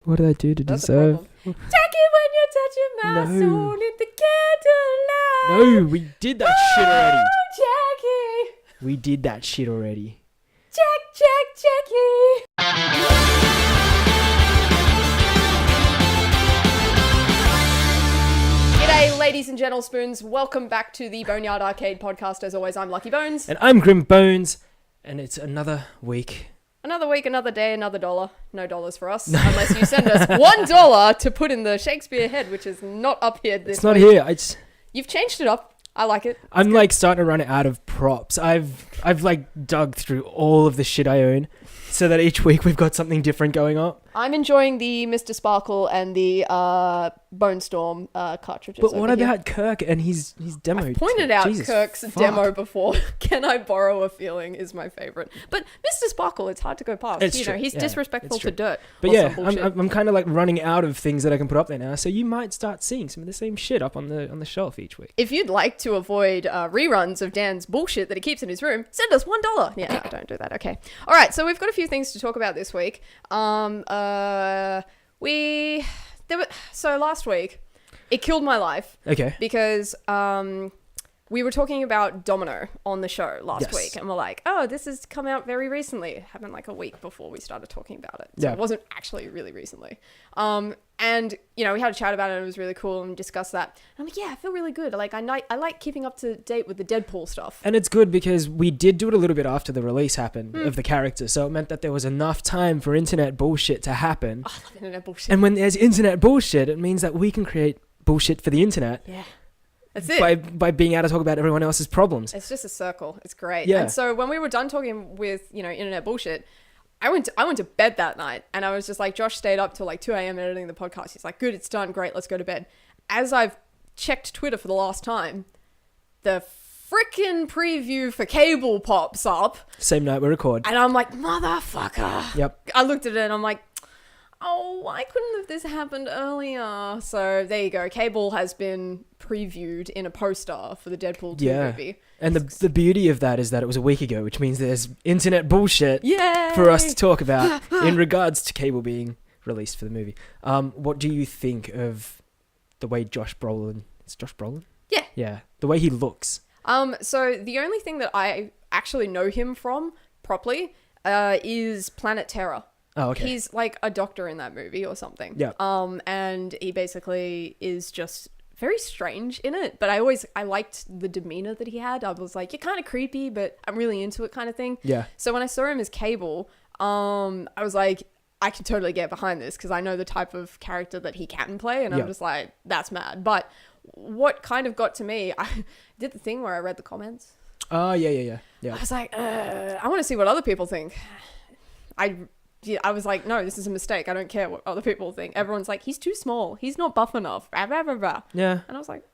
What did I do to That's deserve? Jackie, when you touch my soul in the candlelight. No, we did that shit already. Oh, Jackie. We did that shit already. Jackie. G'day, ladies and gentlespoons. Welcome back to the Boneyard Arcade podcast. As always, I'm Lucky Bones. And I'm Grim Bones, and it's another week. Another week, another day, another dollar. No dollars for us, unless you send us $1 to put in the Shakespeare head, which is not up here this It's not week. here. You've changed it up. I like it. I'm like starting to run out of props. I've like dug through all of the shit I own, so that each week we've got something different going up. I'm enjoying the Mr. Sparkle and the Bone Storm cartridges. But what over here. about Kirk and his demo? I've pointed out Jesus, Kirk's fuck. demo before. Can I Borrow a Feeling is my favorite. But Mr. Sparkle, it's hard to go past. It's true. He's Yeah, disrespectful it's to true. dirt. But or yeah, some bullshit. I'm kind of like running out of things that I can put up there now. So you might start seeing some of the same shit up on the shelf each week. If you'd like to avoid reruns of Dan's bullshit that he keeps in his room, send us $1. Yeah, no, don't do that. Okay. All right. So we've got a few things to talk about this week. So last week, it killed my life. Okay. Because we were talking about Domino on the show last Yes. week, and we're like, oh, this has come out very recently. It happened like a week before we started talking about it. So Yeah. it wasn't actually really recently. And, we had a chat about it, and it was really cool, and discussed that. And I'm like, yeah, I feel really good. Like, I like keeping up to date with the Deadpool stuff. And it's good because we did do it a little bit after the release happened of the character. So it meant that there was enough time for internet bullshit to happen. Oh, I love internet bullshit. And when there's internet bullshit, it means that we can create bullshit for the internet Yeah. That's it. by being able to talk about everyone else's problems. It's just a circle. It's great. Yeah. And so when we were done talking with, internet bullshit, I went to bed that night, and I was just like, Josh stayed up till like 2 a.m. editing the podcast. He's like, good, it's done. Great. Let's go to bed. As I've checked Twitter for the last time, the frickin' preview for Cable pops up, Same night we record. and I'm like, motherfucker. Yep. I looked at it and I'm like, oh, why couldn't have this happened earlier? So there you go. Cable has been previewed in a poster for the Deadpool 2 Yeah. movie. And the beauty of that is that it was a week ago, which means there's internet bullshit Yay! for us to talk about in regards to Cable being released for the movie. What do you think of the way Josh Brolin... It's Josh Brolin? Yeah. Yeah. The way he looks. So the only thing that I actually know him from properly is Planet Terror. Oh, okay. He's like a doctor in that movie or something. Yeah. And he basically is just very strange in it. But I liked the demeanor that he had. I was like, you're kind of creepy, but I'm really into it kind of thing. Yeah. So when I saw him as Cable, I was like, I can totally get behind this because I know the type of character that he can play. And Yeah. I'm just like, that's mad. But what kind of got to me, I did the thing where I read the comments. Oh, yeah. I was like, I want to see what other people think. I was like, no, this is a mistake. I don't care what other people think. Everyone's like, he's too small. He's not buff enough. Blah, blah, blah, blah. Yeah. And I was like,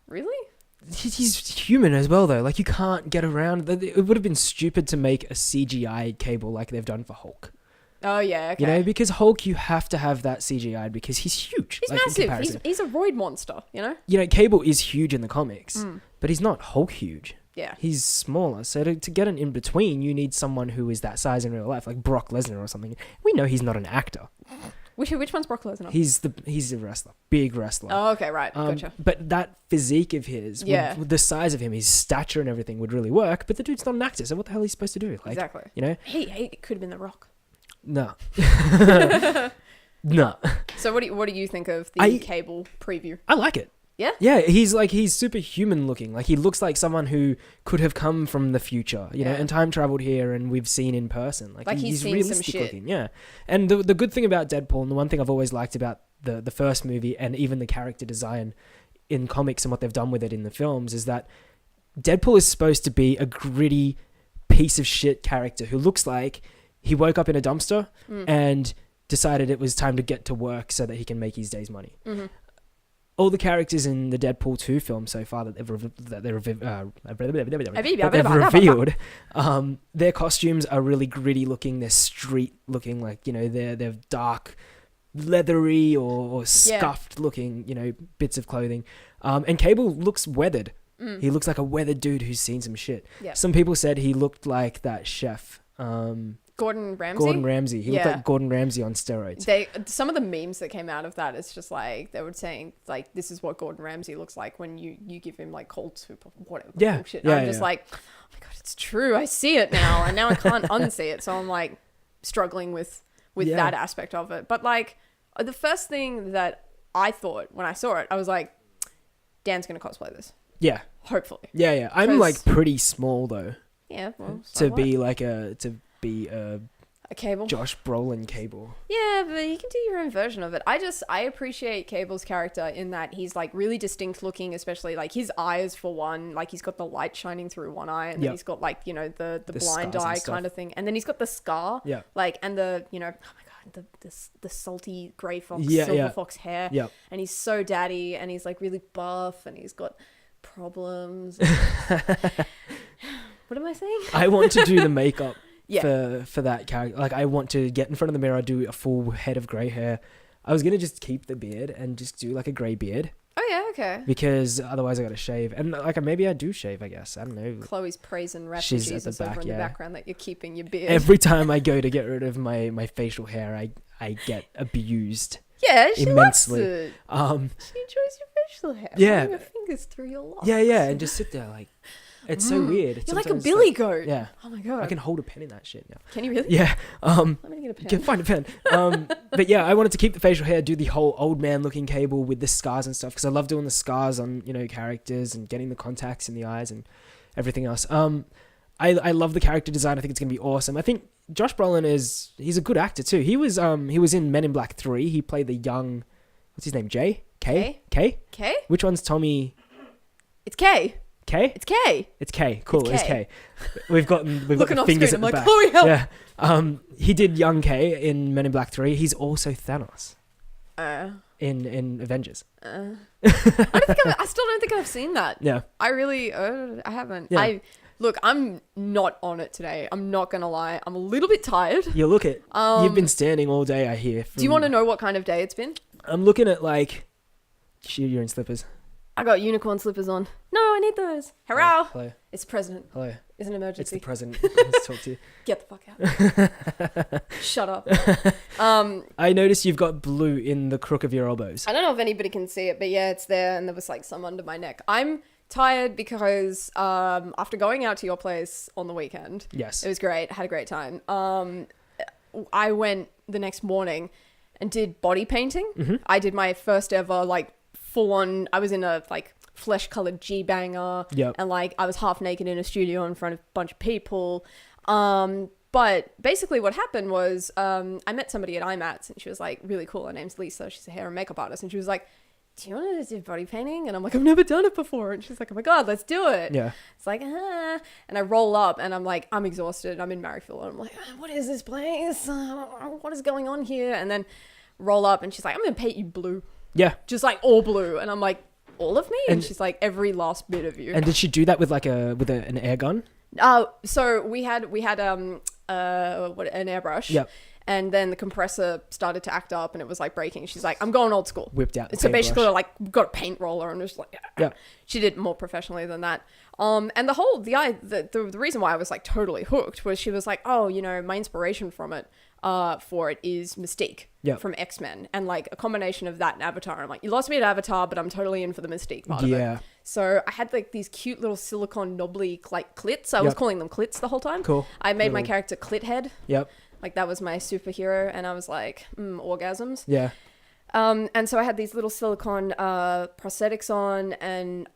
really? He's human as well, though. Like, you can't get around... It would have been stupid to make a CGI Cable like they've done for Hulk. Oh, yeah, okay. Because Hulk, you have to have that CGI because he's huge. He's like, in massive. comparison. He's a roid monster, Cable is huge in the comics, but he's not Hulk huge. Yeah. He's smaller. So to get an in-between, you need someone who is that size in real life, like Brock Lesnar or something. We know he's not an actor. Which one's Brock Lesnar? He's a wrestler. Big wrestler. Oh, okay, right. Gotcha. But that physique of his, Yeah. with the size of him, his stature and everything would really work, but the dude's not an actor, so what the hell is he supposed to do? Like, Exactly. He could have been The Rock. No. No. So what do you think of the Cable preview? I like it. Yeah? Yeah, he's super human looking. Like, he looks like someone who could have come from the future, you know, and time traveled here and we've seen in person. Like he's seen realistic some shit. looking, yeah. And the good thing about Deadpool, and the one thing I've always liked about the first movie and even the character design in comics and what they've done with it in the films, is that Deadpool is supposed to be a gritty piece of shit character who looks like he woke up in a dumpster and decided it was time to get to work so that he can make his day's money. Mm-hmm. All the characters in the Deadpool 2 film so far that they've revealed, their costumes are really gritty looking. They're street looking, like, they're dark, leathery or scuffed looking, bits of clothing. And Cable looks weathered. He looks like a weathered dude who's seen some shit. Yeah. Some people said he looked like that chef, Gordon Ramsay. Gordon Ramsay. He looked Yeah. like Gordon Ramsay on steroids. Some of the memes that came out of that, it's just like they were saying like this is what Gordon Ramsay looks like when you give him like cold soup or whatever. Yeah. Bullshit. Yeah, I'm just yeah. like, oh my god, it's true. I see it now, and now I can't unsee it. So I'm like struggling with Yeah. that aspect of it. But like the first thing that I thought when I saw it, I was like, Dan's gonna cosplay this. Yeah. Hopefully. Yeah, yeah. I'm 'Cause- like pretty small though Yeah. Well, to so what? be like a Cable. Josh Brolin Cable. Yeah, but you can do your own version of it. I appreciate Cable's character in that he's like really distinct looking, especially like his eyes for one, like he's got the light shining through one eye, and then Yep. he's got like, you know, the blind scars and eye stuff. kind of thing. And then he's got the scar. Yeah. Like, and the, you know, oh my god, the salty grey fox, Yeah, silver yeah. fox hair. Yep. And he's so daddy, and he's like really buff, and he's got problems. What am I saying? I want to do the makeup Yeah. for that character. Like, I want to get in front of the mirror, do a full head of grey hair. I was going to just keep the beard and just do like a grey beard Oh yeah, okay. because otherwise I got to shave. And like, maybe I do shave, I guess. I don't know. Chloe's praising rap She's at Jesus the over back, in the yeah. background that you're keeping your beard. Every time I go to get rid of my facial hair, I get abused. Yeah, she immensely. likes it. She enjoys your facial hair. Yeah. Running her fingers through your locks. Yeah, yeah, and just sit there like, it's so weird. It's You're like a sometimes billy goat. yeah. Oh my god. I can hold a pen in that shit now. Can you really? Yeah. Let me get a pen. Can find a pen. But yeah, I wanted to keep the facial hair, do the whole old man looking Cable with the scars and stuff because I love doing the scars on, you know, characters and getting the contacts in the eyes and everything else. I love the character design. I think it's gonna be awesome. I think Josh Brolin he's a good actor too. He was in Men in Black 3. He played the young, what's his name? K? K? Which one's Tommy? It's K. K? It's K. It's K. Cool. It's It's K. K. We've got Looking the off fingers screen, at I'm the like, back. oh yeah. Yeah. He did young K in Men in Black 3. He's also Thanos in Avengers. I still don't think I've seen that. Yeah. I really, I haven't. Yeah. Look, I'm not on it today. I'm not gonna lie. I'm a little bit tired. You look at. You've been standing all day, I hear. Do you want to know what kind of day it's been? I'm looking at like. You're in slippers. I got unicorn slippers on. No, I need those. Hurrah! Hello. It's the president. Hello. It's an emergency. It's the president. Let's talk to you. Get the fuck out. Shut up. I noticed you've got blue in the crook of your elbows. I don't know if anybody can see it, but yeah, it's there, and there was like some under my neck. I'm tired because after going out to your place on the weekend, Yes. it was great. I had a great time. I went the next morning and did body painting. Mm-hmm. I did my first ever like full on. I was in a like flesh colored G-banger, Yep. and like I was half naked in a studio in front of a bunch of people. But basically what happened was I met somebody at IMATS, and she was like really cool. Her name's Lisa. She's a hair and makeup artist, and she was like, do you want to do body painting? And I'm like, I've never done it before. And she's like, oh my God, let's do it. Yeah. It's like, and I roll up and I'm like, I'm exhausted. I'm in Maryfield. And I'm like, what is this place? What is going on here? And then roll up and she's like, I'm going to paint you blue. Yeah. Just like all blue. And I'm like, all of me? And And- she's like, every last bit of you. And did she do that with like an air gun? So we had an airbrush. Yep. And then the compressor started to act up and it was like breaking. She's like, I'm going old school. Whipped out. The So basically, paintbrush. like, got a paint roller and was like, Yeah. She did more professionally than that. And the reason why I was like totally hooked was she was like, oh, you know, my inspiration from it, for it is Mystique Yeah. from X-Men, and like a combination of that and Avatar. I'm like, you lost me at Avatar, but I'm totally in for the Mystique part of it. Yeah. So I had like these cute little silicone knobbly like clits. I was Yep. calling them clits the whole time. Cool. I made my Little- character Clit Head. Yep. Like that was my superhero, and I was like, orgasms. Yeah. And so I had these little silicone prosthetics on, and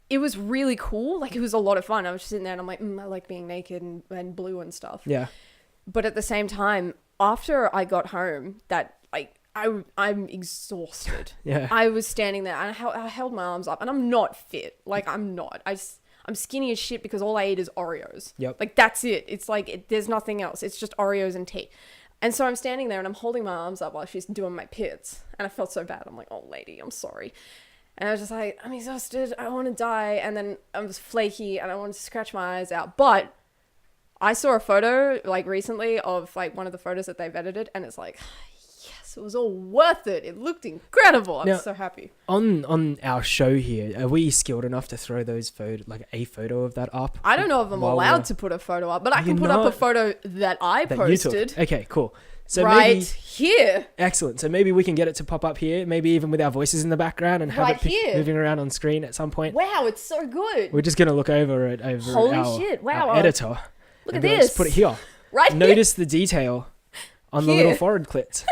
it was really cool. Like it was a lot of fun. I was just sitting there and I'm like, I like being naked and blue and stuff. Yeah. But at the same time, after I got home, that like I'm exhausted. Yeah. I was standing there and I held my arms up, and I'm not fit. Like I'm not. I'm skinny as shit because all I eat is Oreos. Yep. Like that's it. It's like there's nothing else. It's just Oreos and tea. And so I'm standing there and I'm holding my arms up while she's doing my pits. And I felt so bad. I'm like, oh lady, I'm sorry. And I was just like, I'm exhausted. I want to die. And then I was flaky and I wanted to scratch my eyes out. But I saw a photo like recently of like one of the photos that they've edited, and it's like, yes, It was all worth it. It looked incredible. I'm Now, so happy. On our show here, are we skilled enough to throw those a photo of that up? I don't know if I'm allowed to put a photo up, but I can put up a photo that I posted. Okay, cool. So right maybe, here. Excellent. So maybe we can get it to pop up here, maybe even with our voices in the background and have Right it here. moving around on screen at some point. Wow, it's so good. We're just going to look over it over Holy our, shit. Wow. our editor. Look and at be like, this. Just put it here. Right here. Notice the detail on the Here. little forehead clits.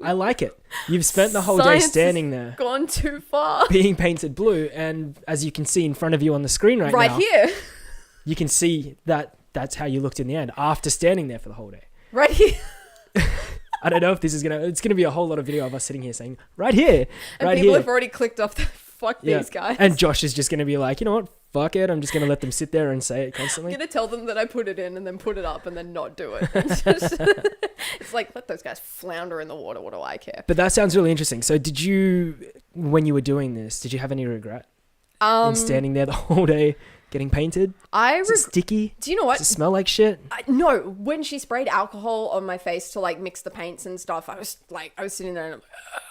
I like it. You've spent the whole Science day standing there Gone too far. being painted blue, and as you can see in front of you on the screen right now, Here. you can see that that's how you looked in the end after standing there for the whole day. Right here. I don't know if this is it's gonna be a whole lot of video of us sitting here saying, right here, And right people here. have already clicked off the fuck these guys. And Josh is just gonna be like, you know what, fuck it, I'm just gonna let them sit there and say it constantly. I'm going to tell them that I put it in and then put it up and then not do it. It's like, let those guys flounder in the water. What do I care? But that sounds really interesting. So did you, when you were doing this, did you have any regret in standing there the whole day getting painted? Is it sticky? Do you know what? Does it smell like shit? No, when she sprayed alcohol on my face to like mix the paints and stuff, I was sitting there and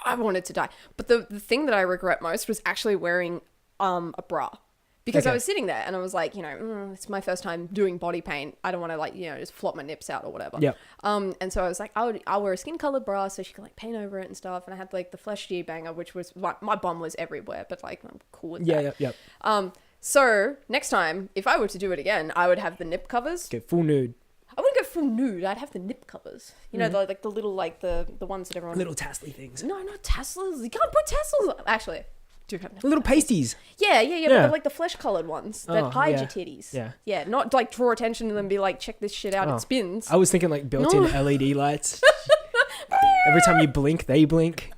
I wanted to die. But the thing that I regret most was actually wearing a bra. Because I was sitting there and I was like, it's my first time doing body paint. I don't want to just flop my nips out or whatever. Yep. And so I was like, I'll wear a skin colored bra so she can like paint over it and stuff. And I had like the Flesh G banger, which was my bum was everywhere, but like I'm cool with that. Yeah. So next time, if I were to do it again, I would have the nip covers. Go full nude. I wouldn't go full nude. I'd have the nip covers. The little the ones that everyone. Little tassely things. No, not tassels. You can't put tassels. Actually, I do have nip Little pasties. Yeah. But they're like the flesh colored ones that hide your titties. Yeah. Yeah, not like draw attention to them and be like, check this shit out, it spins. I was thinking like built-in LED lights. Every time you blink, they blink.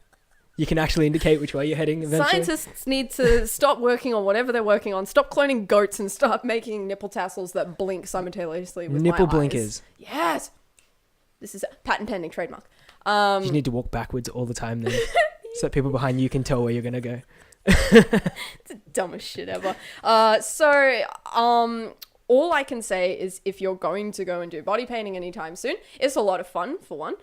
You can actually indicate which way you're heading eventually. Scientists need to stop working on whatever they're working on. Stop cloning goats and start making nipple tassels that blink simultaneously with Nipple my blinkers. eyes. Yes. This is a patent pending trademark. You need to walk backwards all the time then, so that people behind you can tell where you're gonna go. It's the dumbest shit ever. All I can say is if you're going to go and do body painting anytime soon, it's a lot of fun, for one.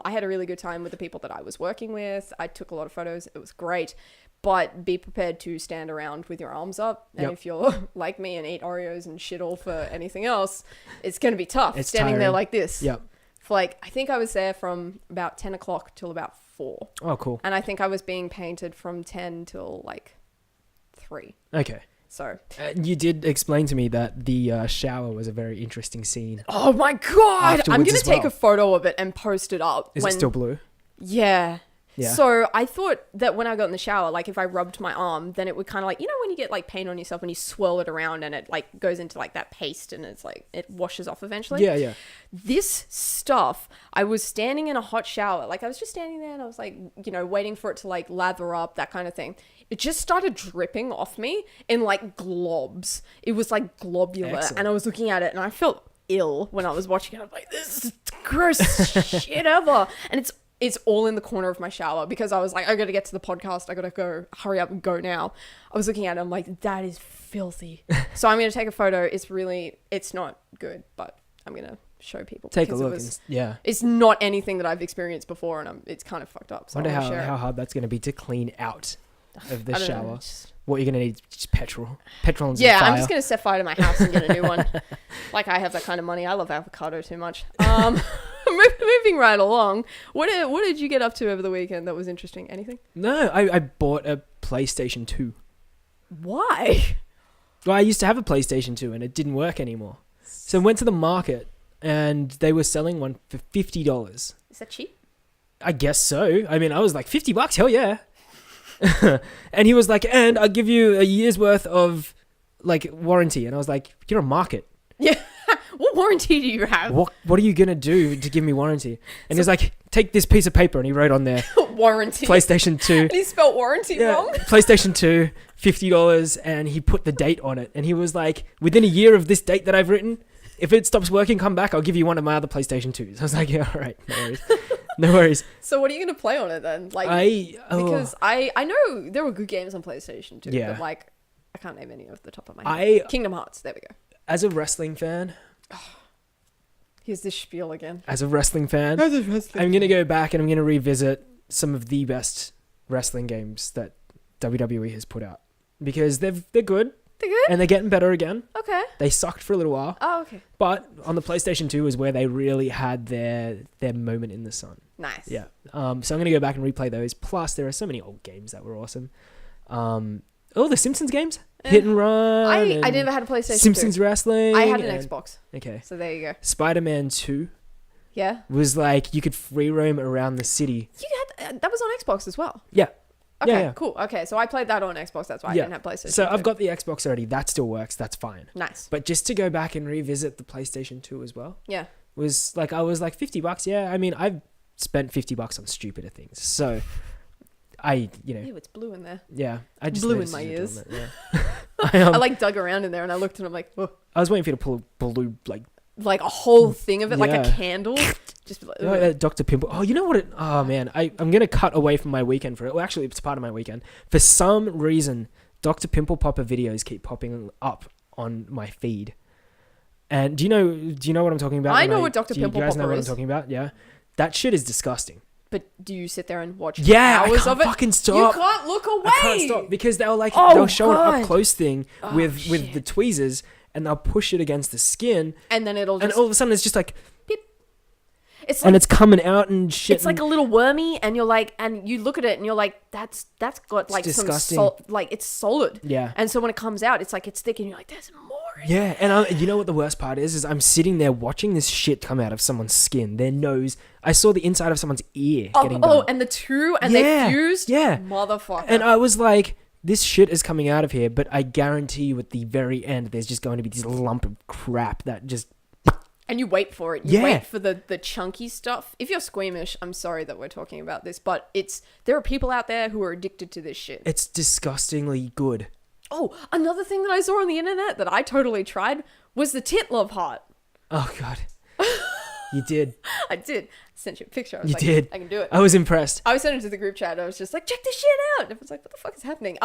I had a really good time with the people that I was working with. I took a lot of photos. It was great. But be prepared to stand around with your arms up. And if you're like me and eat Oreos and shit all for anything else, it's going to be tough. It's standing there tiring. like this. Yep. For I think I was there from about 10 o'clock till about 4. Oh, cool. And I think I was being painted from 10 till 3. Okay. So you did explain to me that the shower was a very interesting scene. oh my god, Afterwards I'm gonna as take well. a photo of it and post it up. Is it still blue? Yeah. Yeah. So I thought that when I got in the shower, like if I rubbed my arm, then it would kind of like, when you get like paint on yourself and you swirl it around and it like goes into like that paste and it's like it washes off eventually. Yeah. This stuff, I was standing in a hot shower. Like I was just standing there and I was like, waiting for it to like lather up, that kind of thing. It just started dripping off me in like globs. It was like globular. Excellent. And I was looking at it and I felt ill when I was watching it. I'm like, this is the gross shit ever. And it's all in the corner of my shower because I was like, I got to get to the podcast. I got to go, hurry up and go now. I was looking at it. I'm like, that is filthy. So I'm going to take a photo. It's not good, but I'm going to show people. Take a look. It's not anything that I've experienced before and it's kind of fucked up. So I wonder I'm gonna share how it. hard that's going to be to clean out of the I don't know, shower. just- What you're going to need is just petrol and some Yeah, fire. I'm just going to set fire to my house and get a new one. Like I have that kind of money. I love avocado too much. Moving right along. What did you get up to over the weekend that was interesting? Anything? No, I bought a PlayStation 2. Why? Well, I used to have a PlayStation 2 and it didn't work anymore. So I went to the market and they were selling one for $50. Is that cheap? I guess so. I mean, I was like, $50? Hell yeah. And he was like, and I'll give you a year's worth of like warranty. And I was like, you're a market. Yeah. What warranty do you have? What are you going to do to give me warranty? And he's like, take this piece of paper. And he wrote on there, Warranty. PlayStation 2. And he spelled warranty wrong. PlayStation 2, $50. And he put the date on it. And he was like, within a year of this date that I've written, if it stops working, come back. I'll give you one of my other PlayStation 2s. I was like, yeah, all right. No worries. No worries. So what are you going to play on it then? Like, because I know there were good games on PlayStation 2. Yeah. But like, I can't name any off the top of my head. Kingdom Hearts. There we go. As a wrestling fan, Here's this spiel again. As a wrestling fan, I'm going to go back and I'm going to revisit some of the best wrestling games that WWE has put out. Because they're good. They're good? And they're getting better again. Okay. They sucked for a little while. Oh, okay. But on the PlayStation 2 is where they really had their moment in the sun. Nice. Yeah. So I'm going to go back and replay those. Plus, there are so many old games that were awesome. The Simpsons games? Hit and Run. I never had a PlayStation Simpsons 2. Wrestling. I had an Xbox. Okay. So there you go. Spider-Man 2 Yeah. was like you could free roam around the city. That was on Xbox as well. Yeah. Okay, Yeah. cool. Okay, so I played that on Xbox. That's why I didn't have PlayStation. So 2. I've got the Xbox already. That still works. That's fine. Nice. But just to go back and revisit the PlayStation 2 as well. Yeah. Was like, I was like $50. Yeah. I mean, I've spent $50 on stupider things. So Ew, it's blue in there. Yeah. I just blue in noticed my you were ears. doing that, yeah. I like dug around in there and I looked and I'm like, oh. I was waiting for you to pull a blue, Like a whole thing of it, like Yeah. a candle. Just like, like that Dr. Pimple. Oh, you know what? Oh, man. I'm going to cut away from my weekend for it. Well, actually, it's part of my weekend. For some reason, Dr. Pimple Popper videos keep popping up on my feed. And do you know what I'm talking about? I know what Dr. Pimple Do you guys know Popper what I'm is. talking about? Yeah. That shit is disgusting. But do you sit there and watch Yeah, I hours can't of it? fucking stop. You can't look away. I can't stop because they'll show an God. up close thing Oh, with shit. the tweezers and they'll push it against the skin And then it'll and just... all of a sudden it's just like It's and like, it's coming out and shit. it's like a little wormy and you're like... And you look at it and you're like, that's got like some... disgusting. It's solid. Yeah. And so when it comes out, it's like it's thick and you're like, there's more in Yeah, and you know what the worst part is I'm sitting there watching this shit come out of someone's skin, their nose. I saw the inside of someone's ear getting done. And the two, and Yeah, they fused? yeah. Motherfucker. And I was like, this shit is coming out of here, but I guarantee you at the very end, there's just going to be this lump of crap that just... And you wait for it. You Yeah. wait for the chunky stuff. If you're squeamish, I'm sorry that we're talking about this, but there are people out there who are addicted to this shit. It's disgustingly good. Oh, another thing that I saw on the internet that I totally tried was the tit love heart. Oh, God. You did. I did. I sent you a picture. I was You like, did. I can do it. I was impressed. I was sending it to the group chat. I was just like, check this shit out. And everyone's like, what the fuck is happening?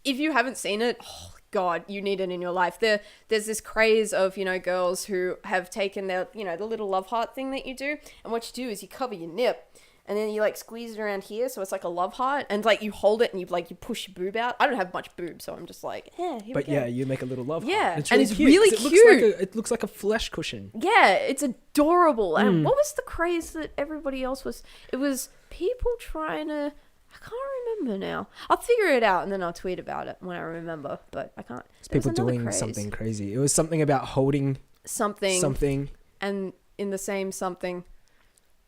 If you haven't seen it, oh God, you need it in your life. There's this craze of, girls who have taken their, the little love heart thing that you do. And what you do is you cover your nip and then you like squeeze it around here. So it's like a love heart and like you hold it and you push your boob out. I don't have much boob. So I'm just like, here we But go. yeah, you make a little love heart. Yeah, It's and really it's cute, really 'cause cute. It looks like a flesh cushion. Yeah, it's adorable. And Mm. what was the craze that everybody else was? It was people trying to... I can't remember now. I'll figure it out and then I'll tweet about it when I remember. But I can't. It's There was people another doing craze. something crazy. It was something about holding something. And in the same something...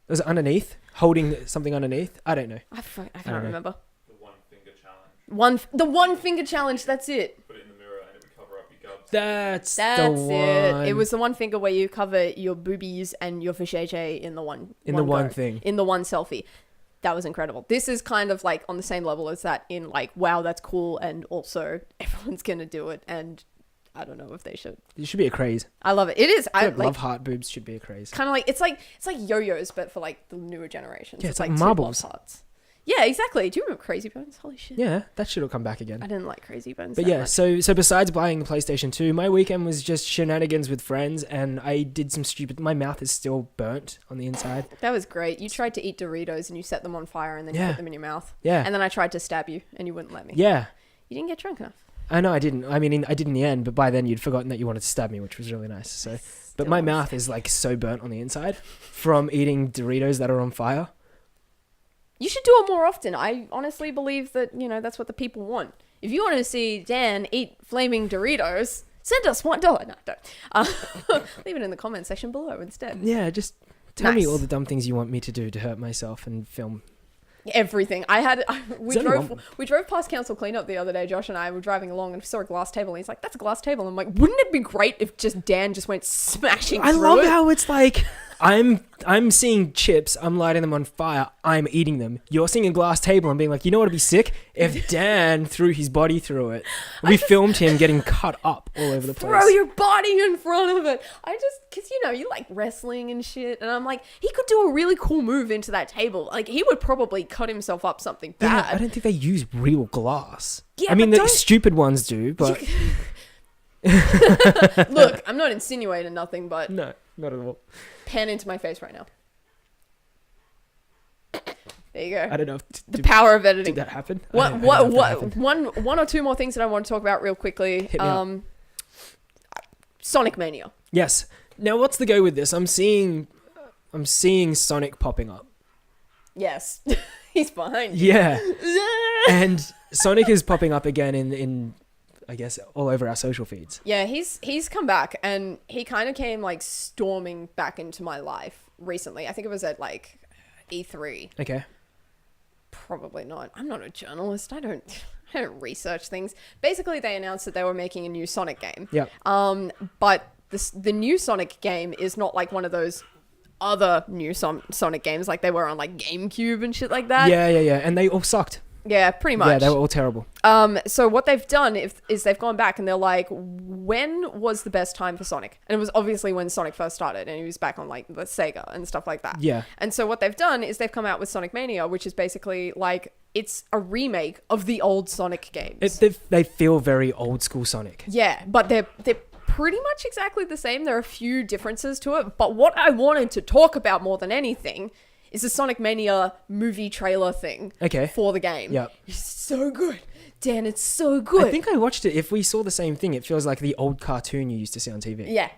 Was it underneath? Holding something underneath? I don't know. I can't know. remember. The one finger challenge. The one finger challenge, that's it. Put it in the mirror and it would cover up your gubs. That's That's the it. one. It was the one finger where you cover your boobies and your vajayjay in the one go. Thing. In the one selfie. That was incredible. This is kind of like on the same level as that in like, wow, that's cool. And also everyone's going to do it. And I don't know if they should. It should be a craze. I love it. It is. I Love heart boobs should be a craze. kind of like, it's like yo-yos, but for like the newer generations. Yeah, it's like two marbles. love hearts. Yeah, exactly. Do you remember Crazy Bones? Holy shit. Yeah, that shit will come back again. I didn't like Crazy Bones. But that yeah, much. so besides buying the PlayStation 2, my weekend was just shenanigans with friends, and I did some stupid... My mouth is still burnt on the inside. That was great. You tried to eat Doritos and you set them on fire and then you Yeah. put them in your mouth. Yeah. And then I tried to stab you and you wouldn't let me. Yeah. You didn't get drunk enough. I know I didn't. I mean, I did in the end, but by then you'd forgotten that you wanted to stab me, which was really nice. So, but Still my wanna mouth is like so burnt on the inside from eating Doritos that are on fire. You should do it more often. I honestly believe that, that's what the people want. If you want to see Dan eat flaming Doritos, send us $1. No, don't. Leave it in the comment section below instead. Yeah, just tell me Nice. all the dumb things you want me to do to hurt myself and film. Everything. We There's only one. drove past council cleanup the other day. Josh and I were driving along and saw a glass table and he's like, that's a glass table. And I'm like, wouldn't it be great if just Dan just went smashing I through love it? how it's like I'm seeing chips, I'm lighting them on fire, I'm eating them. You're seeing a glass table and being like, you know what would be sick? If Dan threw his body through it. We filmed him getting cut up all over the place. Throw your body in front of it. Because, you like wrestling and shit. And I'm like, he could do a really cool move into that table. Like, he would probably cut himself up something Yeah, bad. I don't think they use real glass. Yeah, I mean, but the don't- stupid ones do, but Look, I'm not insinuating nothing, but no. Not at all. Pen into my face right now. There you go. I don't know. The power of editing. Did that happen? One or two more things that I want to talk about real quickly. Hit me up. Sonic Mania. Yes. Now, what's the go with this? I'm seeing Sonic popping up. Yes. He's behind you. Yeah. And Sonic is popping up again in I guess all over our social feeds. Yeah, he's come back, and he kind of came like storming back into my life recently. I think it was at like E3. Okay. Probably not. I'm not a journalist. I don't research things. Basically, they announced that they were making a new Sonic game. Yeah. But the new Sonic game is not like one of those other new Sonic games like they were on like GameCube and shit like that. Yeah. And they all sucked. Yeah, pretty much. Yeah, they were all terrible. So what they've done is they've gone back and they're like, when was the best time for Sonic? And it was obviously when Sonic first started, and he was back on like the Sega and stuff like that. Yeah. And so what they've done is they've come out with Sonic Mania, which is basically like, it's a remake of the old Sonic games. They feel very old school Sonic. Yeah, but they're pretty much exactly the same. There are a few differences to it, but what I wanted to talk about more than anything is the Sonic Mania movie trailer thing for the game. Yep. It's so good. Dan, it's so good. I think I watched it. If we saw the same thing, it feels like the old cartoon you used to see on TV. Yeah.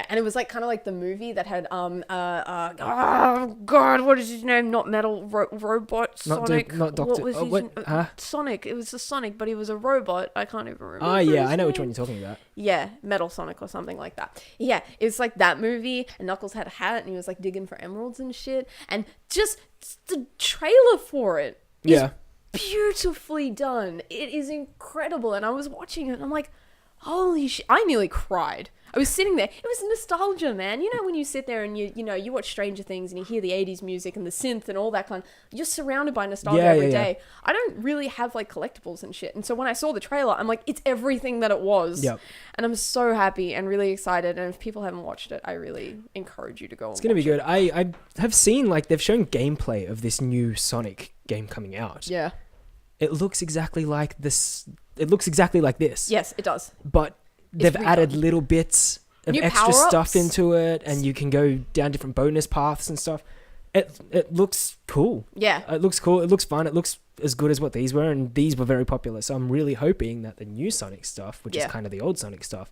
And it was like kind of like the movie that had oh god, what is his name? Not Metal Robot Sonic. Not Doctor. What was his Sonic. It was a Sonic, but he was a robot. I can't even remember. Oh yeah, I know which one you're talking about. Yeah, Metal Sonic or something like that. Yeah, it's like that movie, and Knuckles had a hat and he was like digging for emeralds and shit, and just the trailer for it is beautifully done. It is incredible, and I was watching it and I'm like, holy shit, I nearly cried. I was sitting there. It was nostalgia, man. You know when you sit there and you watch Stranger Things and you hear the 80s music and the synth and all that kind, you're surrounded by nostalgia every day. I don't really have like collectibles and shit. And so when I saw the trailer, I'm like, it's everything that it was. Yep. And I'm so happy and really excited. And if people haven't watched it, I really encourage you to go and watch it. It's going to be good. I have seen like they've shown gameplay of this new Sonic game coming out. Yeah. It looks exactly like this. It looks exactly like this. Yes, it does. But they've added little bits of new extra stuff into it, and you can go down different bonus paths and stuff. It looks cool. Yeah. It looks cool. It looks fun. It looks as good as what these were, and these were very popular. So I'm really hoping that the new Sonic stuff, which is kind of the old Sonic stuff,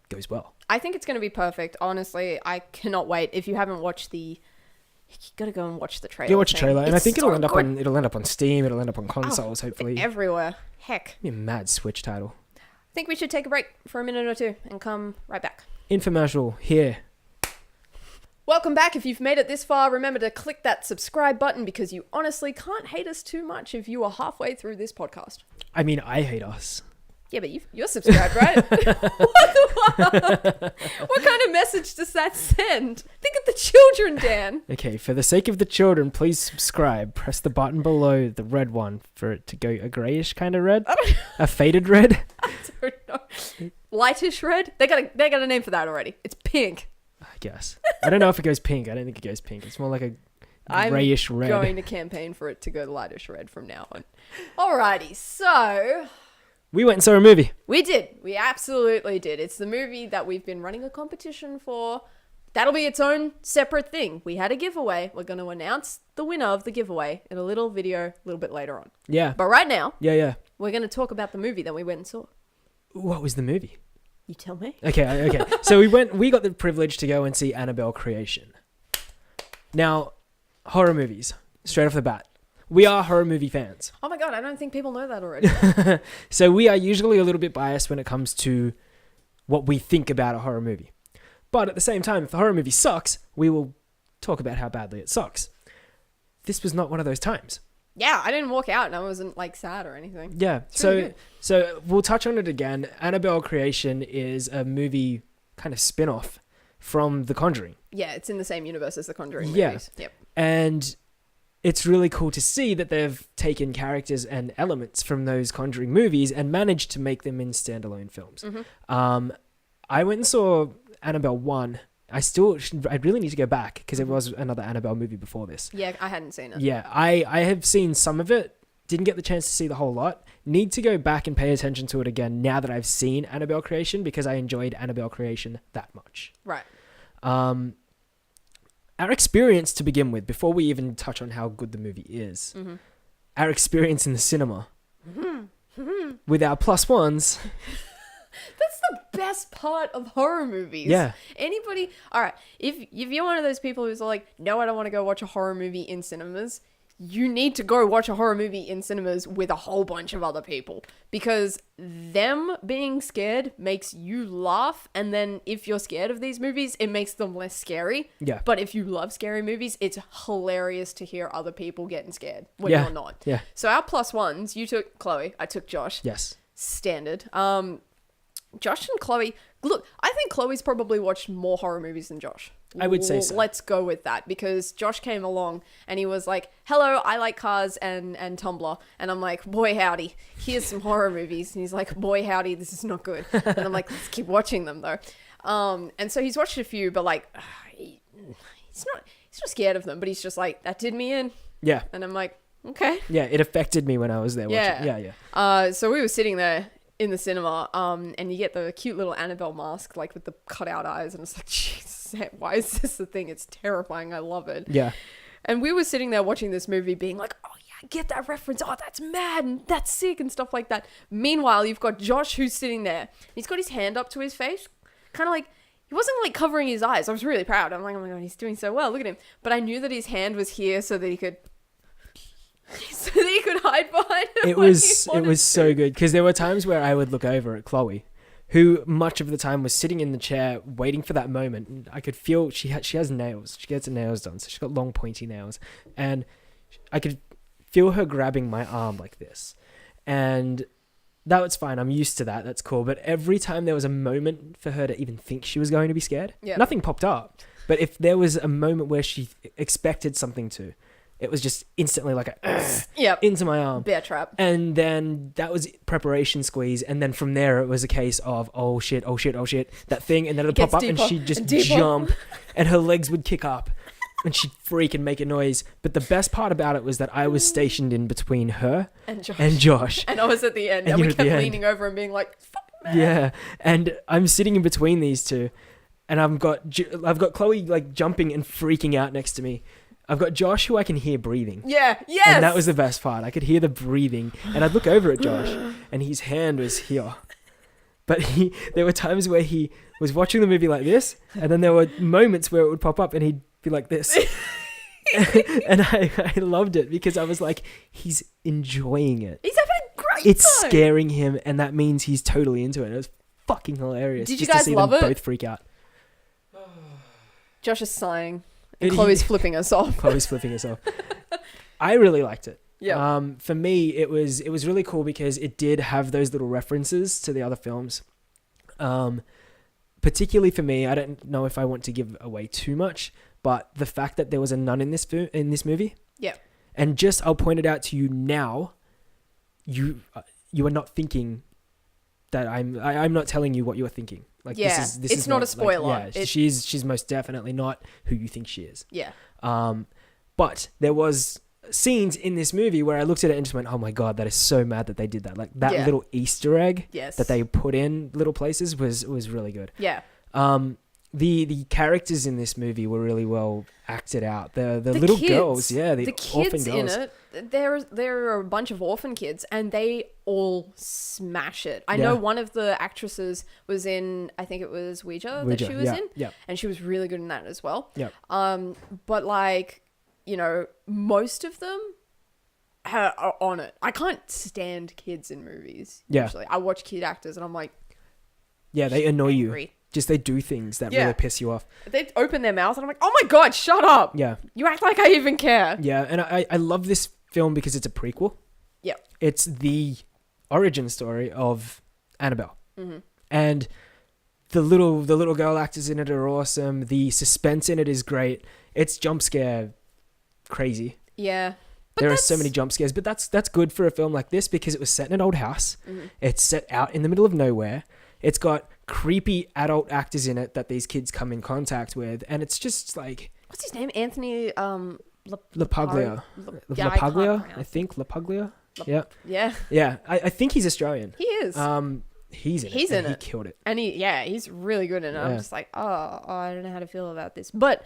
goes well. I think it's going to be perfect. Honestly, I cannot wait. If you haven't watched you gotta go and watch the trailer. Yeah, watch the trailer, and I think it'll end up on Steam. It'll end up on consoles, hopefully. Everywhere. Heck. It'll be a mad Switch title. I think we should take a break for a minute or two and come right back. Infomercial here. Welcome back. If you've made it this far, remember to click that subscribe button because you honestly can't hate us too much if you are halfway through this podcast. I mean, I hate us. Yeah, but you're subscribed, right? What kind of message does that send? Think of the children, Dan. Okay, for the sake of the children, please subscribe. Press the button below the red one for it to go a grayish kind of red. A faded red. I don't know. Lightish red. They got a name for that already. It's pink. I guess. I don't know if it goes pink. I don't think it goes pink. It's more like a grayish red. I'm going to campaign for it to go lightish red from now on. Alrighty, so we went and saw a movie. We did. We absolutely did. It's the movie that we've been running a competition for. That'll be its own separate thing. We had a giveaway. We're going to announce the winner of the giveaway in a little video a little bit later on. Yeah. But right now, we're going to talk about the movie that we went and saw. What was the movie? You tell me. Okay. So we got the privilege to go and see Annabelle Creation. Now, horror movies, straight off the bat. We are horror movie fans. Oh my god, I don't think people know that already. So we are usually a little bit biased when it comes to what we think about a horror movie. But at the same time, if the horror movie sucks, we will talk about how badly it sucks. This was not one of those times. Yeah, I didn't walk out and I wasn't like sad or anything. Yeah, so we'll touch on it again. Annabelle Creation is a movie kind of spin-off from The Conjuring. Yeah, it's in the same universe as The Conjuring movies. Yep. And it's really cool to see that they've taken characters and elements from those Conjuring movies and managed to make them in standalone films. Mm-hmm. I went and saw Annabelle 1. I really need to go back because it was another Annabelle movie before this. Yeah, I hadn't seen it. Yeah, I have seen some of it. Didn't get the chance to see the whole lot. Need to go back and pay attention to it again now that I've seen Annabelle Creation because I enjoyed Annabelle Creation that much. Right. Our experience to begin with, before we even touch on how good the movie is, our experience in the cinema with our plus ones. That's the best part of horror movies. Yeah. Anybody, all right, if you're one of those people who's like, no, I don't want to go watch a horror movie in cinemas, you need to go watch a horror movie in cinemas with a whole bunch of other people, because them being scared makes you laugh, and then if you're scared of these movies, it makes them less scary. Yeah. But if you love scary movies, it's hilarious to hear other people getting scared when Yeah. you're not. Yeah. So our plus ones, you took Chloe, I took Josh. Yes. Standard. Josh and Chloe, look, I think Chloe's probably watched more horror movies than Josh. I would say so. Let's go with that, because Josh came along and he was like, hello, I like cars and Tumblr. And I'm like, boy, howdy, here's some horror movies. And he's like, boy, howdy, this is not good. And I'm like, let's keep watching them though. And so he's watched a few, but like, he's not scared of them, but he's just like, that did me in. Yeah. And I'm like, okay. Yeah, it affected me when I was there watching. Yeah. So we were sitting there in the cinema, and you get the cute little Annabelle mask, like with the cutout eyes, and it's like, Jesus, why is this the thing? It's terrifying. I love it. Yeah. And we were sitting there watching this movie being like, oh yeah, I get that reference. Oh, that's mad and that's sick and stuff like that. Meanwhile, you've got Josh who's sitting there. He's got his hand up to his face, kind of like, he wasn't like covering his eyes. I was really proud. I'm like, oh my God, he's doing so well. Look at him. But I knew that his hand was here so that he could hide behind him. It was so good, because there were times where I would look over at Chloe, who much of the time was sitting in the chair waiting for that moment. And I could feel she has nails. She gets her nails done, so she's got long pointy nails, and I could feel her grabbing my arm like this, and that was fine. I'm used to that. That's cool. But every time there was a moment for her to even think she was going to be scared, nothing popped up. But if there was a moment where she expected something to, it was just instantly like into my arm. Bear trap. And then that was preparation squeeze. And then from there, it was a case of, oh shit, that thing. And then it'd pop up and she'd just jump and her legs would kick up and she'd freak and make a noise. But the best part about it was that I was stationed in between her and Josh. And I was at the end, and we kept leaning over and being like, fuck, man. Yeah. And I'm sitting in between these two, and I've got Chloe like jumping and freaking out next to me. I've got Josh, who I can hear breathing. Yeah, yes. And that was the best part. I could hear the breathing. And I'd look over at Josh, and his hand was here. But there were times where he was watching the movie like this, and then there were moments where it would pop up, and he'd be like this. And I loved it, because I was like, he's enjoying it. He's having a great It's time. scaring him, and that means he's totally into it. It was fucking hilarious. Did you just guys to see love them it? both freak out. Josh is sighing. And Chloe's flipping us off. Chloe's flipping us off. I really liked it. Yeah. For me, it was really cool because it did have those little references to the other films. Particularly for me, I don't know if I want to give away too much, but the fact that there was a nun in this movie. Yeah. And just, I'll point it out to you now. You are not thinking that I'm not telling you what you are thinking. Like, yeah, this it's is not a spoiler. Like, she's most definitely not who you think she is. Yeah. But there was scenes in this movie where I looked at it and just went, oh my God, that is so mad that they did that. Like that little Easter egg that they put in little places was really good. Yeah. The characters in this movie were really well acted out. The little kids, girls, the orphan kids girls. in it. There are a bunch of orphan kids, and they all smash it. I know one of the actresses was in, I think it was Ouija that she was in, and she was really good in that as well. Yeah. But like, you know, most of them are on it. I can't stand kids in movies. Yeah. Usually, I watch kid actors, and I'm like, they annoy angry. you. Just they do things that really piss you off. They open their mouth and I'm like, oh my God, shut up. Yeah. You act like I even care. Yeah, and I love this film because it's a prequel. Yeah. It's the origin story of Annabelle. Mm-hmm. And the little girl actors in it are awesome. The suspense in it is great. It's jump scare crazy. Yeah. There are so many jump scares, but that's good for a film like this because it was set in an old house. Mm-hmm. It's set out in the middle of nowhere. It's got creepy adult actors in it that these kids come in contact with, and it's just like, what's his name? Anthony LaPaglia. I think LaPaglia. Yeah. Yeah. Yeah. I think he's Australian. He is. he's in He's it. in He it. killed it. And he's really good in it. I'm Yeah. just like, oh, I don't know how to feel about this. But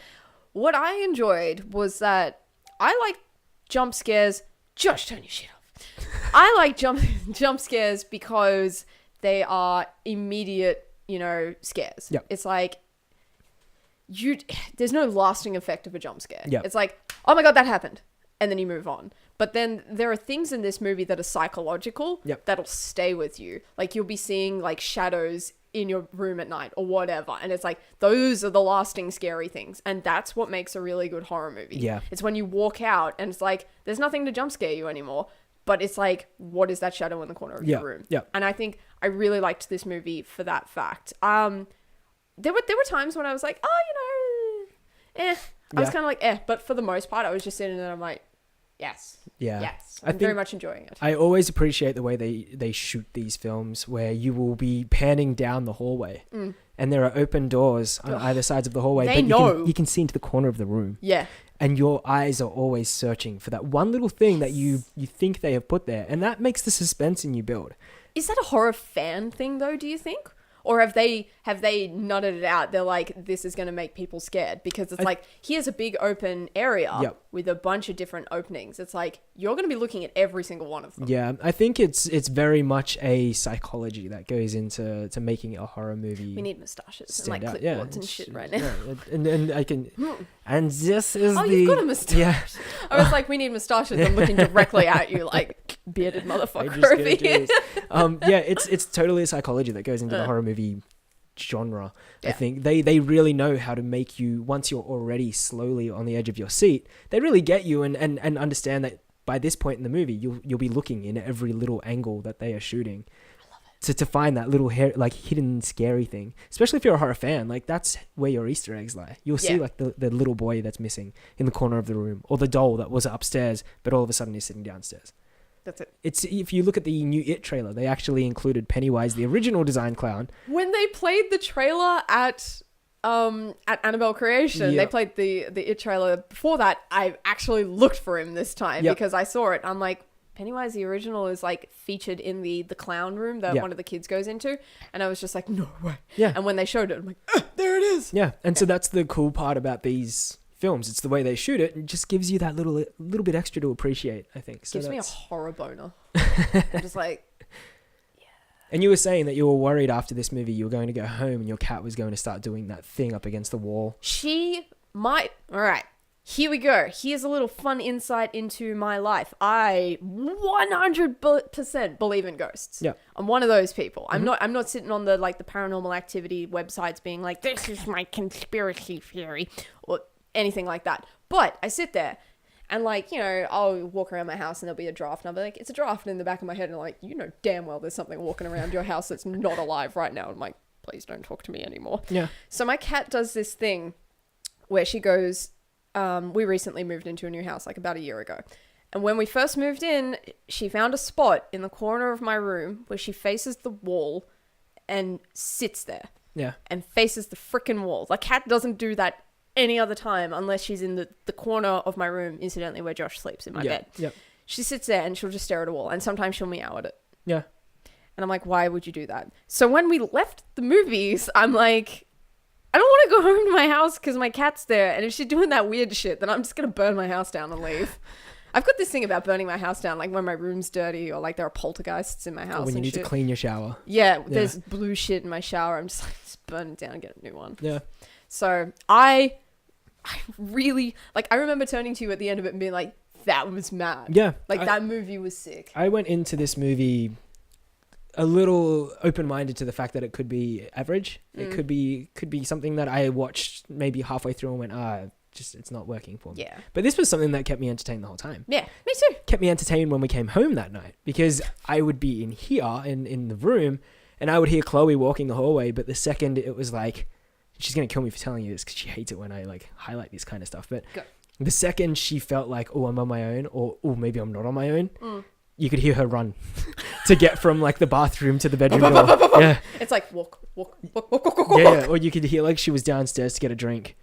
what I enjoyed was that I like jump scares. Josh, turn your shit off. I like jump scares because they are immediate, scares. Yep. It's like there's no lasting effect of a jump scare. Yep. It's like, oh my God, that happened. And then you move on. But then there are things in this movie that are psychological Yep. that'll stay with you. Like you'll be seeing like shadows in your room at night or whatever. And it's like, those are the lasting scary things. And that's what makes a really good horror movie. Yeah. It's when you walk out and it's like, there's nothing to jump scare you anymore. But it's like, what is that shadow in the corner of your room? Yeah. And I think I really liked this movie for that fact. There were times when I was like, oh, I was kind of like, but for the most part, I was just sitting there and I'm like, yes. Yeah. Yes. I I'm very think much enjoying it. I always appreciate the way they shoot these films where you will be panning down the hallway and there are open doors on either sides of the hallway. They but know. You can see into the corner of the room. Yeah. And your eyes are always searching for that one little thing that you think they have put there. And that makes the suspense in you build. Is that a horror fan thing though, do you think? Or have they nutted it out? They're like, this is going to make people scared because it's like, here's a big open area with a bunch of different openings. It's like, you're going to be looking at every single one of them. Yeah, I think it's very much a psychology that goes into making it a horror movie. We need moustaches and stand like out. clipboards and shit right now. Yeah, and I can, and this is You've got a moustache. Yeah. I was like, we need moustaches. I'm looking directly at you like bearded motherfucker over here. It's totally a psychology that goes into the horror movie genre. I think they really know how to make you, once you're already slowly on the edge of your seat, they really get you and understand that by this point in the movie you'll be looking in every little angle that they are shooting. I love it. To find that little hidden scary thing, especially if you're a horror fan, like that's where your Easter eggs lie. You'll see like the little boy that's missing in the corner of the room, or the doll that was upstairs but all of a sudden is sitting downstairs. That's it. It's, if you look at the new It trailer, they actually included Pennywise, the original design clown. When they played the trailer at Annabelle Creation, they played the It trailer. Before that, I actually looked for him this time because I saw it. I'm like, Pennywise, the original, is like featured in the clown room that one of the kids goes into, and I was just like, no way. Yeah. And when they showed it, I'm like, there it is. Yeah. And so that's the cool part about these films. It's the way they shoot it. It just gives you that little bit extra to appreciate, I think. So gives me a horror boner. I'm just like, And you were saying that you were worried after this movie you were going to go home and your cat was going to start doing that thing up against the wall. She might. All right. Here we go. Here's a little fun insight into my life. I 100% believe in ghosts. Yeah. I'm one of those people. I'm not sitting on the paranormal activity websites being like, this is my conspiracy theory or anything like that. But I sit there and I'll walk around my house and there'll be a draft and I'll be like, it's a draft. And in the back of my head, and I'm like, damn well there's something walking around your house that's not alive right now. I'm like, please don't talk to me anymore. Yeah. So my cat does this thing where she goes, we recently moved into a new house like about a year ago. And when we first moved in, she found a spot in the corner of my room where she faces the wall and sits there. Yeah. And faces the freaking wall. The cat doesn't do that any other time unless she's in the corner of my room, incidentally, where Josh sleeps in my bed. Yeah. She sits there and she'll just stare at a wall. And sometimes she'll meow at it. Yeah. And I'm like, why would you do that? So when we left the movies, I'm like, I don't want to go home to my house because my cat's there. And if she's doing that weird shit, then I'm just going to burn my house down and leave. I've got this thing about burning my house down, like when my room's dirty or like there are poltergeists in my house. Or when you need to clean your shower. Yeah, there's blue shit in my shower. I'm just like, just burn it down and get a new one. Yeah. So I really, I remember turning to you at the end of it and being like, that was mad. Yeah. That movie was sick. I went into this movie a little open-minded to the fact that it could be average. It could be something that I watched maybe halfway through and went, it's not working for me. Yeah. But this was something that kept me entertained the whole time. Yeah, me too. Kept me entertained when we came home that night because I would be in here in the room and I would hear Chloe walking the hallway, but the second it was like, she's going to kill me for telling you this because she hates it when I highlight this kind of stuff. But the second she felt like, oh, I'm on my own, or oh, maybe I'm not on my own, you could hear her run to get from the bathroom to the bedroom door. Yeah. It's like walk. Yeah. Or you could hear she was downstairs to get a drink.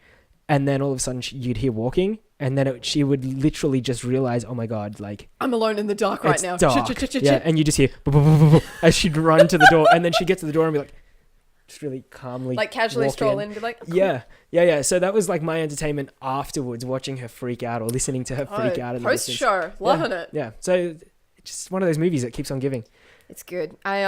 And then all of a sudden you'd hear walking and then she would literally just realize, oh my God, like I'm alone in the dark right it's now. dark. Yeah, and you just hear as she'd run to the door, and then she'd get to the door and be like, just really calmly, like casually walk stroll in and be like, cool. Yeah. So that was like my entertainment afterwards, watching her freak out or listening to her freak out. Post show, loving it. Yeah. So it's just one of those movies that keeps on giving. It's good. I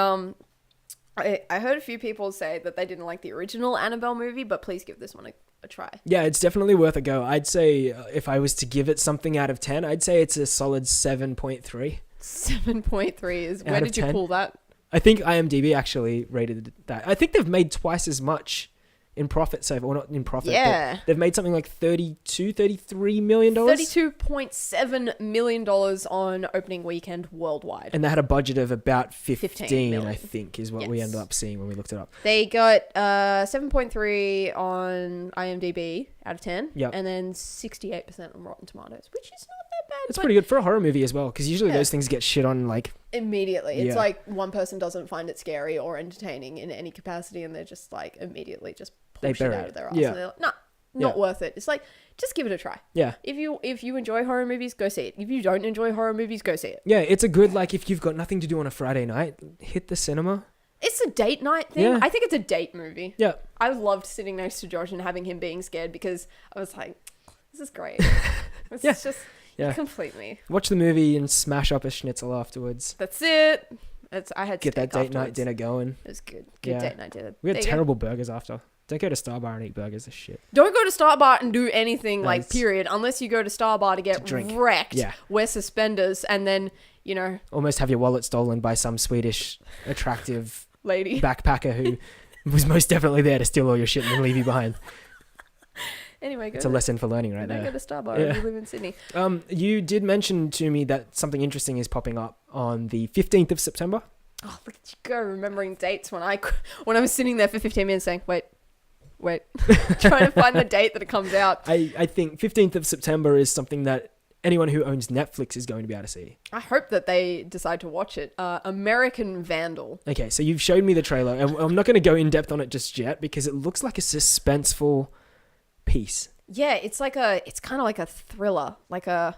heard a few people say that they didn't like the original Annabelle movie, but please give this one a try. Yeah, it's definitely worth a go. I'd say if I was to give it something out of 10, I'd say it's a solid 7.3. 7.3 is... Where did you pull that? I think IMDb actually rated that. I think they've made twice as much in profit so far. Well, not in profit, but they've made something like $33 million. $32.7 million on opening weekend worldwide. And they had a budget of about 15 million. I think, is what we ended up seeing when we looked it up. They got 7.3 on IMDb out of 10. Yep. And then 68% on Rotten Tomatoes, which is not that bad. It's pretty good for a horror movie as well, because usually those things get shit on like... Immediately. It's like one person doesn't find it scary or entertaining in any capacity, and they're just like immediately just pull shit out of their ass. And they're like, nah, not worth it. It's like, just give it a try. Yeah. If you enjoy horror movies, go see it. If you don't enjoy horror movies, go see it. Yeah, it's a good, like, if you've got nothing to do on a Friday night, hit the cinema. It's a date night thing. Yeah. I think it's a date movie. Yeah. I loved sitting next to Josh and having him being scared, because I was like, this is great. It's just... Yeah. Completely. Watch the movie and smash up a schnitzel afterwards. That's it. I had get that date afterwards. Night dinner going. It was good. Good date night dinner. We had terrible burgers after. Don't go to Star Bar and eat burgers. This shit. Don't go to Star Bar and do anything period, unless you go to Star Bar to get wrecked. Yeah. Wear suspenders and then, almost have your wallet stolen by some Swedish attractive lady backpacker who was most definitely there to steal all your shit and then leave you behind. Anyway, it's a lesson for learning right there. Go to Star Bar if you live in Sydney. You did mention to me that something interesting is popping up on the 15th of September. Oh, look at you go, remembering dates when I was sitting there for 15 minutes saying, wait, trying to find the date that it comes out. I think 15th of September is something that anyone who owns Netflix is going to be able to see. I hope that they decide to watch it. American Vandal. Okay, so you've showed me the trailer, and I'm not going to go in depth on it just yet because it looks like a suspenseful piece. Yeah, it's kind of like a thriller, like a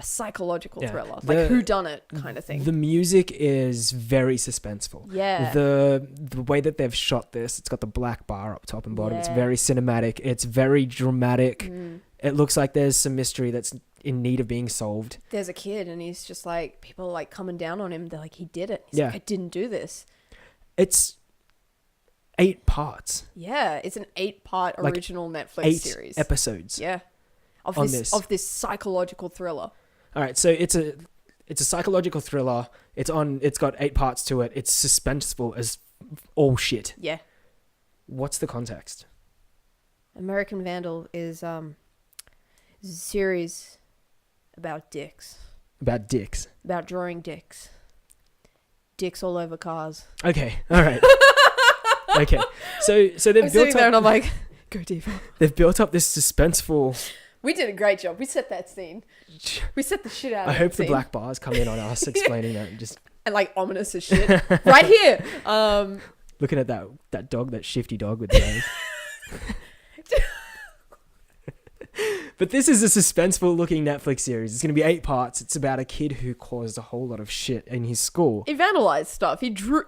psychological thriller, like whodunit kind of thing. The music is very suspenseful. Yeah. The way that they've shot this, it's got the black bar up top and bottom. Yeah. It's very cinematic. It's very dramatic. It looks like there's some mystery that's in need of being solved. There's a kid and he's just like, people are like coming down on him. They're like, he did it. He's like, I didn't do this. It's 8 parts. Yeah, it's an 8-part original Netflix series. 8 episodes. Yeah. Of this psychological thriller. All right, so it's a psychological thriller. It's got 8 parts to it. It's suspenseful as all shit. Yeah. What's the context? American Vandal is a series about dicks. About dicks. About drawing dicks. Dicks all over cars. Okay. All right. Okay. So they've built up, and I'm like, go deeper. They've built up this suspenseful. We did a great job. We set that scene. We set the shit out of it. I hope the black bars come in on us explaining that. And like ominous as shit. Right here. Looking at that dog, that shifty dog with the nose. But this is a suspenseful looking Netflix series. It's going to be 8 parts. It's about a kid who caused a whole lot of shit in his school. He vandalized stuff. He drew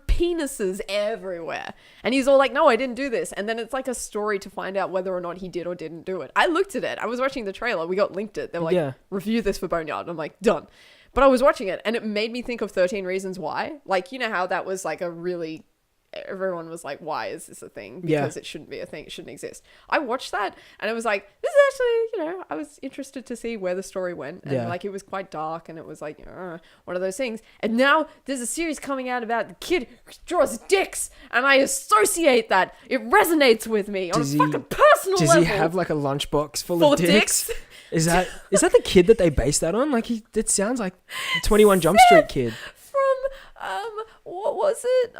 penises everywhere. And he's all like, no, I didn't do this. And then it's like a story to find out whether or not he did or didn't do it. I looked at it. I was watching the trailer. We got linked it. They were like, review this for Boneyard. I'm like, done. But I was watching it and it made me think of 13 Reasons Why. Like, you know how that was like a really... Everyone was like, why is this a thing? Because it shouldn't be a thing. It shouldn't exist. I watched that and I was like, this is actually, I was interested to see where the story went. And like, it was quite dark and it was like, one of those things. And now there's a series coming out about the kid who draws dicks. And I associate that. It resonates with me on a fucking personal level. Does he have like a lunchbox full of dicks? Is that the kid that they based that on? Like, it sounds like the 21 Jump Street kid. From, what was it?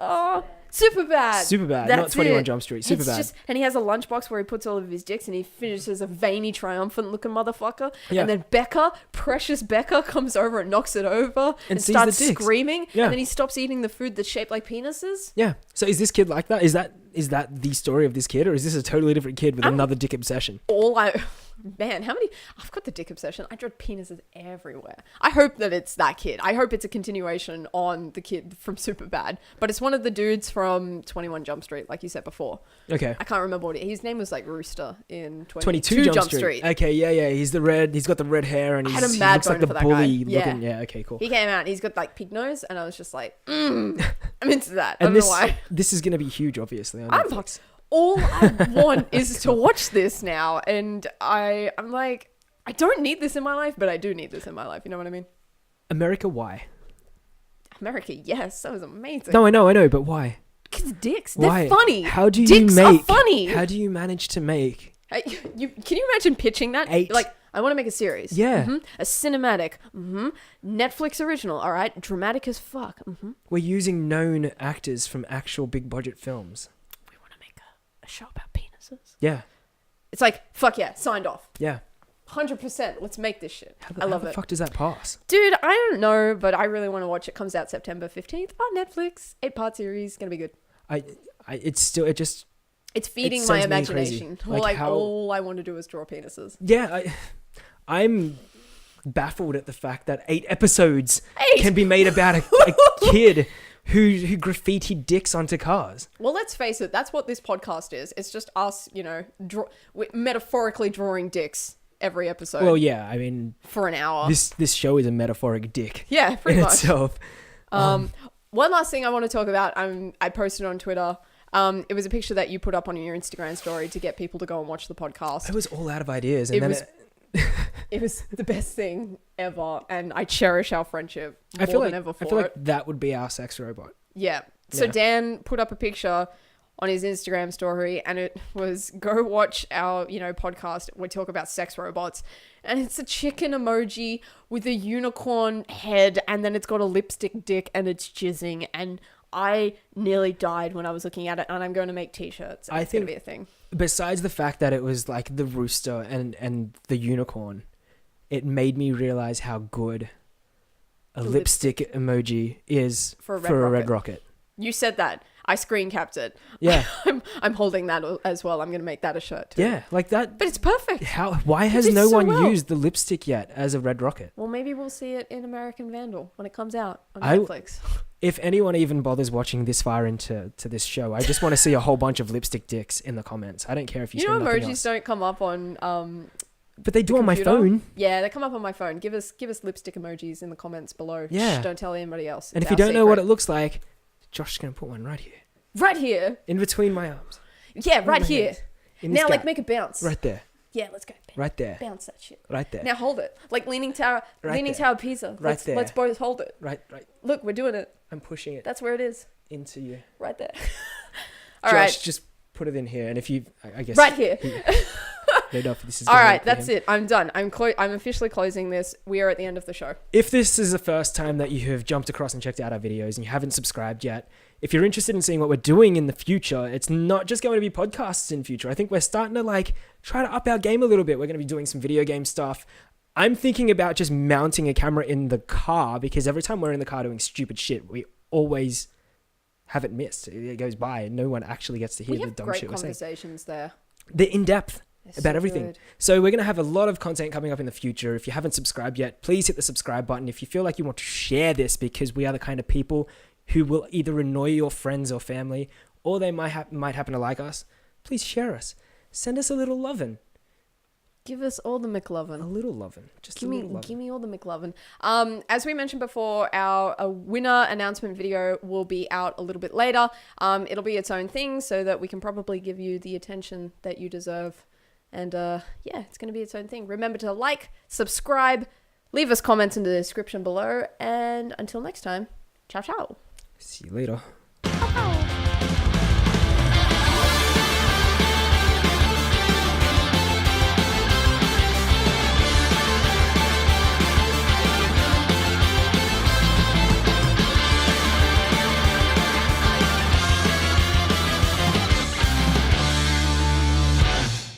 Superbad. Not 21 Jump Street. Superbad. And he has a lunchbox where he puts all of his dicks and he finishes a veiny, triumphant looking motherfucker. Yeah. And then precious Becca comes over and knocks it over and sees starts the dicks. screaming. Yeah. And then he stops eating the food that's shaped like penises. Yeah. So is this kid like that? Is that is that the story of this kid, or is this a totally different kid with another dick obsession? Man, how many? I've got the dick obsession. I draw penises everywhere. I hope that it's that kid. I hope it's a continuation on the kid from Superbad, but it's one of the dudes from 21 Jump Street, like you said before. Okay. I can't remember his name was like Rooster in 22 Jump Street. Okay, yeah. He's got the red hair and he looks like the bully looking. Yeah, okay, cool. He came out and he's got like pig nose and I was just like, I'm into that. I don't know why. This is going to be huge, obviously, on Netflix. All I want is to watch this now, and I'm like, I don't need this in my life, but I do need this in my life. You know what I mean? America, why? America, yes, that was amazing. No, I know, but why? Because dicks, why? They're funny. How do you dicks make? Are funny. How do you manage to make? Can you imagine pitching that? 8. Like, I want to make a series. Yeah. A cinematic. Netflix original. All right. Dramatic as fuck. We're using known actors from actual big budget films. A show about penises. Yeah. It's like, fuck yeah, signed off. Yeah. 100%. Let's make this shit. I love it. How the fuck does that pass? Dude, I don't know, but I really want to watch it. Comes out September 15th on Netflix. 8-part series. Gonna be good. It's feeding my imagination. All I want to do is draw penises. Yeah, I'm baffled at the fact that 8 episodes can be made about a kid who graffitied dicks onto cars. Well, let's face it. That's what this podcast is. It's just us, metaphorically drawing dicks every episode. Well, yeah, I mean, for an hour. This show is a metaphoric dick. Yeah, pretty much. Itself. One last thing I want to talk about. I posted on Twitter. It was a picture that you put up on your Instagram story to get people to go and watch the podcast. I was all out of ideas, it was the best thing ever, and I cherish our friendship more than ever for it. I feel like that would be our sex robot. Yeah. So Dan put up a picture on his Instagram story, and it was, go watch our, podcast. We talk about sex robots, and it's a chicken emoji with a unicorn head, and then it's got a lipstick dick, and it's jizzing, and I nearly died when I was looking at it, and I'm going to make t-shirts. I think it's going to be a thing. Besides the fact that it was like the rooster and the unicorn, it made me realize how good a lipstick emoji is for a red rocket. You said that. I screen capped it. Yeah. I'm holding that as well. I'm going to make that a shirt too. Yeah, like that. But it's perfect. Why has no one used the lipstick yet as a red rocket? Well, maybe we'll see it in American Vandal when it comes out on Netflix. If anyone even bothers watching this far into this show, I just want to see a whole bunch of lipstick dicks in the comments. I don't care if you say nothing else. Don't come up on but they do on my phone. Yeah, they come up on my phone. Give us lipstick emojis in the comments below. Yeah. Shh, don't tell anybody else. And if you don't know what it looks like, Josh's going to put one right here. Right here? In between my arms. Yeah, right here. Now, make a bounce. Right there. Yeah, let's go. Right there. Bounce that shit. Right there. Now hold it. Like Leaning Tower Pisa. There. Let's both hold it. Right. Look, we're doing it. I'm pushing it. That's where it is. Into you. Right there. All right. Josh, just put it in here. And if you, I guess. Right here. This is all right, that's it. I'm done. I'm officially closing this. We are at the end of the show. If this is the first time that you have jumped across and checked out our videos and you haven't subscribed yet, if you're interested in seeing what we're doing in the future, it's not just going to be podcasts in future. I think we're starting to try to up our game a little bit. We're going to be doing some video game stuff. I'm thinking about just mounting a camera in the car because every time we're in the car doing stupid shit, we always have it missed. It goes by and no one actually gets to hear the dumb shit we're saying. We have great conversations there. They're in-depth. About so everything. Good. So we're going to have a lot of content coming up in the future. If you haven't subscribed yet, please hit the subscribe button. If you feel like you want to share this because we are the kind of people who will either annoy your friends or family or they might happen to like us, please share us. Send us a little lovin'. Give us all the McLovin. A little lovin'. Just a little lovin'. Give me all the McLovin. As we mentioned before, our winner announcement video will be out a little bit later. It'll be its own thing so that we can probably give you the attention that you deserve. And it's going to be its own thing. Remember to like, subscribe, leave us comments in the description below. And until next time, ciao, ciao. See you later. Ciao, ciao.